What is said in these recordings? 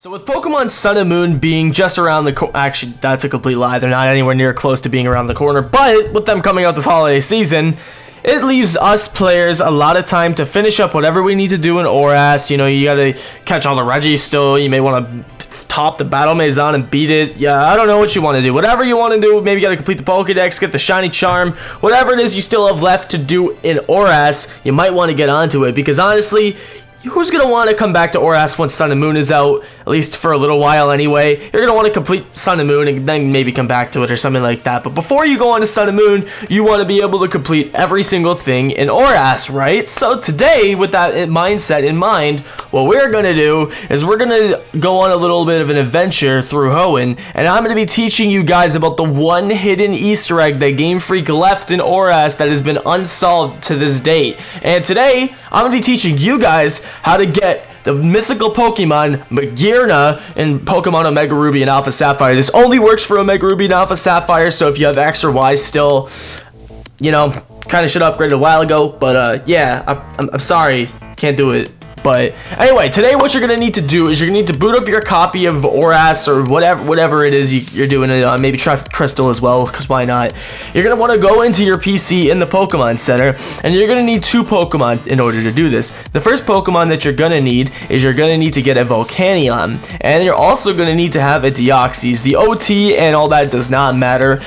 So with Pokemon Sun and Moon being just around the corner, actually that's a complete lie, they're not anywhere near close to being around the corner, but with them coming out this holiday season, it leaves us players a lot of time to finish up whatever we need to do in ORAS. You know, you gotta catch all the Regis still, you may want to top the Battle Magearna and beat it. Yeah, I don't know what you want to do. Whatever you want to do, maybe you gotta complete the Pokedex, get the Shiny Charm, whatever it is you still have left to do in ORAS, you might want to get onto it, because honestly, who's going to want to come back to ORAS once Sun and Moon is out, at least for a little while anyway? You're going to want to complete Sun and Moon and then maybe come back to it or something like that. But before you go on to Sun and Moon, you want to be able to complete every single thing in ORAS, right? So today, with that mindset in mind, what we're going to do is we're going to go on a little bit of an adventure through Hoenn, and I'm going to be teaching you guys about the one hidden Easter egg that Game Freak left in ORAS that has been unsolved to this date. And today, I'm going to be teaching you guys how to get the mythical Pokemon Magearna in Pokemon Omega Ruby and Alpha Sapphire. This only works for Omega Ruby and Alpha Sapphire, so if you have X or Y still, you know, kind of should have upgraded a while ago, but yeah, I'm sorry, can't do it. But anyway, today what you're going to need to do is you're going to need to boot up your copy of ORAS or whatever it is you're doing. Maybe try Crystal as well, because why not? You're going to want to go into your PC in the Pokemon Center, and you're going to need two Pokemon in order to do this. The first Pokemon that you're going to need is you're going to need to get a Volcanion, and you're also going to need to have a Deoxys. The OT and all that does not matter.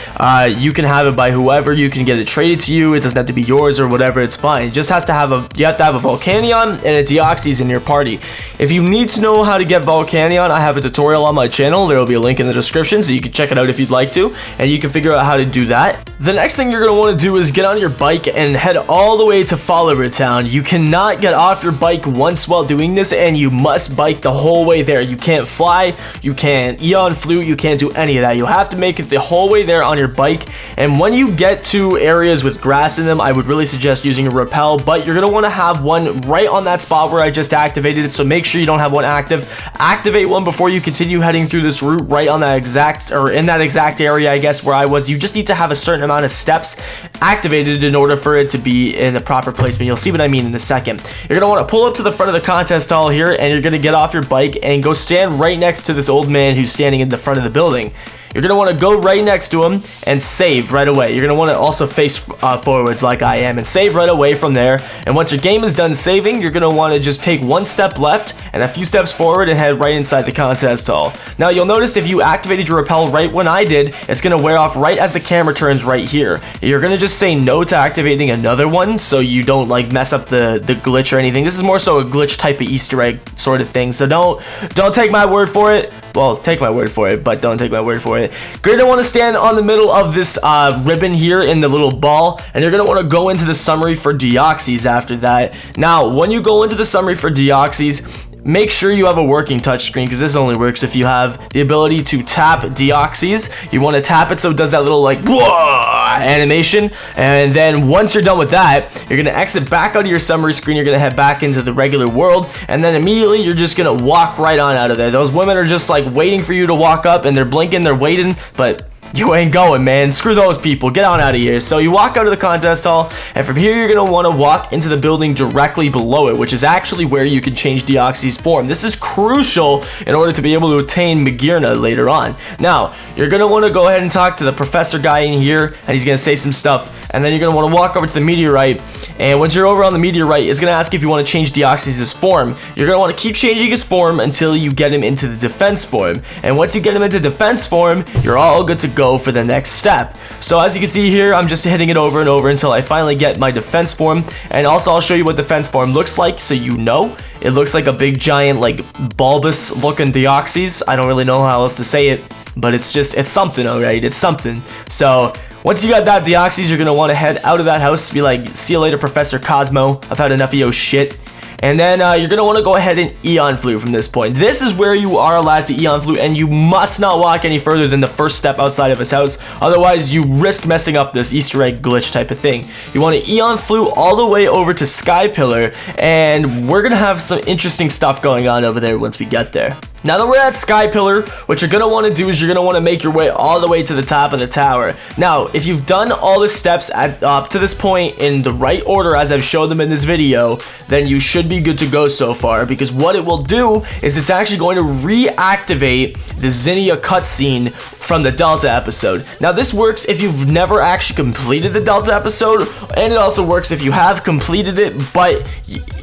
You can have it by whoever. You can get it traded to you. It doesn't have to be yours or whatever. It's fine. It just has to have you have to have a Volcanion and a Deoxys in your party. If you need to know how to get Volcanion, I have a tutorial on my channel. There will be a link in the description, so you can check it out if you'd like to, and you can figure out how to do that. The next thing you're going to want to do is get on your bike and head all the way to Follower Town. You cannot get off your bike once while doing this, and you must bike the whole way there. You can't fly, you can't Eon Flute, you can't do any of that. You have to make it the whole way there on your bike, and when you get to areas with grass in them, I would really suggest using a Repel, but you're going to want to have one right on that spot where I just activated it, so make sure you don't have one active. Activate one before you continue heading through this route right on that exact, or in that exact area, I guess, where I was. You just need to have a certain amount of steps activated in order for it to be in the proper placement. You'll see what I mean in a second. You're going to want to pull up to the front of the contest hall here, and you're going to get off your bike and go stand right next to this old man who's standing in the front of the building. You're going to want to go right next to him and save right away. You're going to want to also face forwards like I am and save right away from there. And once your game is done saving, you're going to want to just take one step left and a few steps forward and head right inside the contest hall. Now, you'll notice if you activated your Repel right when I did, it's going to wear off right as the camera turns right here. You're going to just say no to activating another one so you don't like mess up the glitch or anything. This is more so a glitch type of Easter egg sort of thing. So don't take my word for it. Well, take my word for it, but don't take my word for it. You're going to want to stand on the middle of this ribbon here in the little ball, and you're going to want to go into the summary for Deoxys after that. Now, when you go into the summary for Deoxys, make sure you have a working touchscreen, because this only works if you have the ability to tap Deoxys. You want to tap it so it does that little like whoa animation, and then once you're done with that, you're going to exit back out of your summary screen. You're going to head back into the regular world, and then immediately you're just going to walk right on out of there. Those women are just like waiting for you to walk up, and they're blinking, they're waiting, but you ain't going, man. Screw those people. Get on out of here. So you walk out of the contest hall, and from here you're going to want to walk into the building directly below it, which is actually where you can change Deoxys' form. This is crucial in order to be able to attain Magearna later on. Now, you're going to want to go ahead and talk to the professor guy in here, and he's going to say some stuff, and then you're going to want to walk over to the meteorite, and once you're over on the meteorite, it's going to ask if you want to change Deoxys' form. You're going to want to keep changing his form until you get him into the defense form, and once you get him into defense form, you're all good to go for the next step. So as you can see here, I'm just hitting it over and over until I finally get my defense form, and also I'll show you what defense form looks like so you know. It looks like a big giant like bulbous looking Deoxys. I don't really know how else to say it, but it's something, alright? It's something. So once you got that Deoxys, you're gonna want to head out of that house, be like, see you later, Professor Cosmo, I've had enough of your shit. And then you're going to want to go ahead and Eon Flute from this point. This is where you are allowed to Eon Flute, and you must not walk any further than the first step outside of his house. Otherwise, you risk messing up this Easter egg glitch type of thing. You want to Eon Flute all the way over to Sky Pillar, and we're going to have some interesting stuff going on over there once we get there. Now that we're at Sky Pillar, what you're going to want to do is you're going to want to make your way all the way to the top of the tower. Now, if you've done all the steps up to this point in the right order as I've showed them in this video, then you should be good to go so far, because what it will do is it's actually going to reactivate the Zinnia cutscene from the Delta episode. Now, this works if you've never actually completed the Delta episode, and it also works if you have completed it, but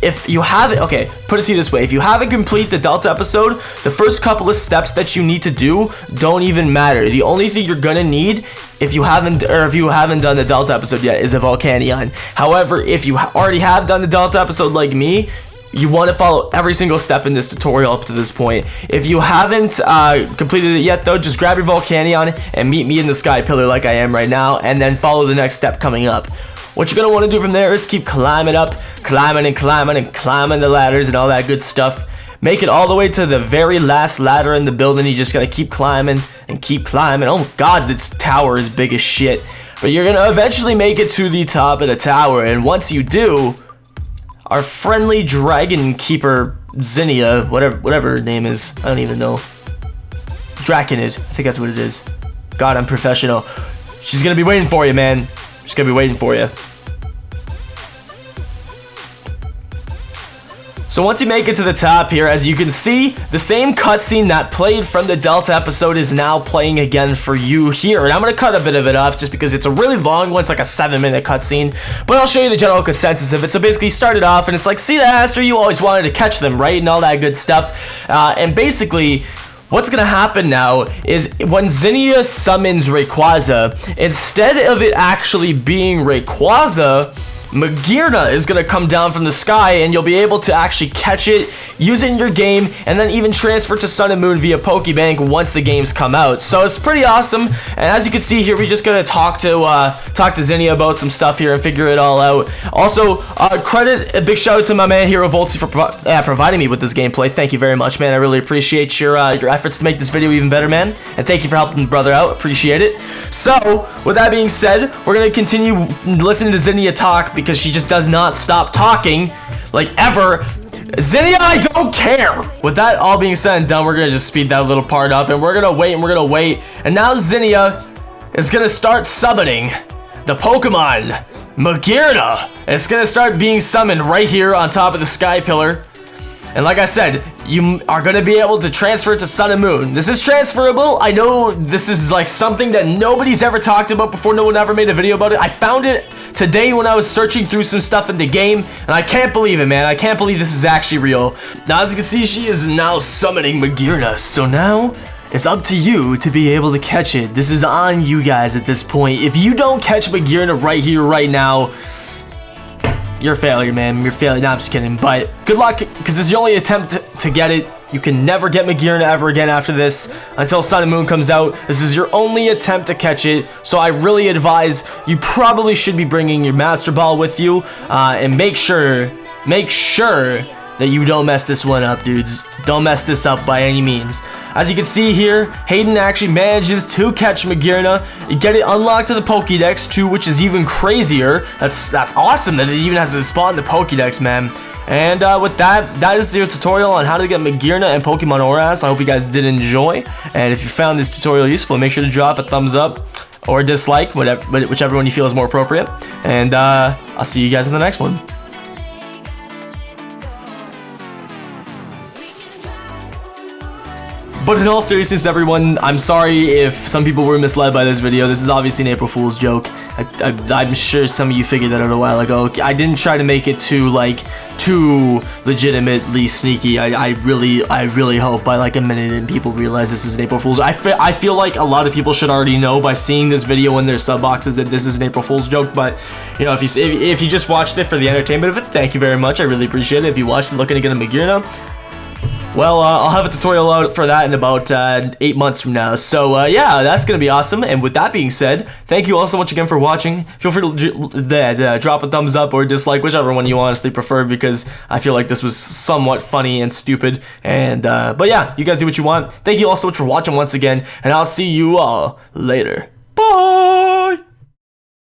if you haven't, okay, put it to you this way, if you haven't completed the Delta episode, the first couple of steps that you need to do don't even matter. The only thing you're gonna need if you haven't done the Delta episode yet is a Volcanion. However, if you already have done the Delta episode like me, you want to follow every single step in this tutorial up to this point. If you haven't completed it yet though, just grab your Volcanion and meet me in the Sky Pillar like I am right now, and then follow the next step coming up. What you're going to want to do from there is keep climbing up, climbing the ladders and all that good stuff. Make it all the way to the very last ladder in the building. You just gotta keep climbing and keep climbing. Oh god, this tower is big as shit. But you're gonna eventually make it to the top of the tower, and once you do, our friendly dragon keeper Zinnia, whatever her name is, I don't even know. Draconid, I think that's what it is. God, I'm professional. She's gonna be waiting for you, man. She's gonna be waiting for you. So once you make it to the top here, as you can see, the same cutscene that played from the Delta episode is now playing again for you here. And I'm going to cut a bit of it off just because it's a really long one. It's like a 7-minute cutscene. But I'll show you the general consensus of it. So basically, you started off and it's like, see the Aster, you always wanted to catch them, right? And all that good stuff. And basically, what's going to happen now is when Zinnia summons Rayquaza, instead of it actually being Rayquaza, Magearna is going to come down from the sky, and you'll be able to actually catch it, use it in your game, and then even transfer to Sun and Moon via Pokebank once the games come out. So it's pretty awesome, and as you can see here, we're just going to talk to Zinnia about some stuff here and figure it all out. Also, a big shout out to my man Hero Volty for providing me with this gameplay. Thank you very much, man. I really appreciate your efforts to make this video even better, man, and thank you for helping the brother out. Appreciate it. So, with that being said, we're going to continue listening to Zinnia talk, because she just does not stop talking, like, ever. Zinnia, I don't care! With that all being said and done, we're gonna just speed that little part up, and we're gonna wait, and now Zinnia is gonna start summoning the Pokemon Magearna, and it's gonna start being summoned right here on top of the Sky Pillar. And like I said, you are going to be able to transfer it to Sun and Moon. This is transferable. I know this is like something that nobody's ever talked about before. No one ever made a video about it. I found it today when I was searching through some stuff in the game, and I can't believe it, man. I can't believe this is actually real. Now, as you can see, she is now summoning Magearna. So now, it's up to you to be able to catch it. This is on you guys at this point. If you don't catch Magearna right here, right now, you're a failure, man. You're a failure. No, I'm just kidding. But good luck, because this is your only attempt to get it. You can never get Magearna ever again after this until Sun and Moon comes out. This is your only attempt to catch it. So I really advise you probably should be bringing your Master Ball with you. And make sure that you don't mess this one up, dudes. Don't mess this up by any means. As you can see here, Hayden actually manages to catch Magearna, get it unlocked to the Pokédex too, which is even crazier. That's awesome that it even has to spawn the Pokédex, man. And with that is your tutorial on how to get Magearna and Pokemon ORAS. I hope you guys did enjoy. And if you found this tutorial useful, make sure to drop a thumbs up or a dislike, whichever one you feel is more appropriate. And I'll see you guys in the next one. But in all seriousness, everyone, I'm sorry if some people were misled by this video. This is obviously an April Fool's joke. I'm sure some of you figured that out a while ago. I didn't try to make it too legitimately sneaky. I really hope by like a minute and people realize this is an April Fool's. I feel like a lot of people should already know by seeing this video in their sub boxes that this is an April Fool's joke. But you know, if you just watched it for the entertainment of it, thank you very much. I really appreciate it. If you watched it looking to get a Magearna, well, I'll have a tutorial out for that in about 8 months from now. So, yeah, that's going to be awesome. And with that being said, thank you all so much again for watching. Feel free to drop a thumbs up or dislike, whichever one you honestly prefer, because I feel like this was somewhat funny and stupid. And, but yeah, you guys do what you want. Thank you all so much for watching once again, and I'll see you all later. Bye!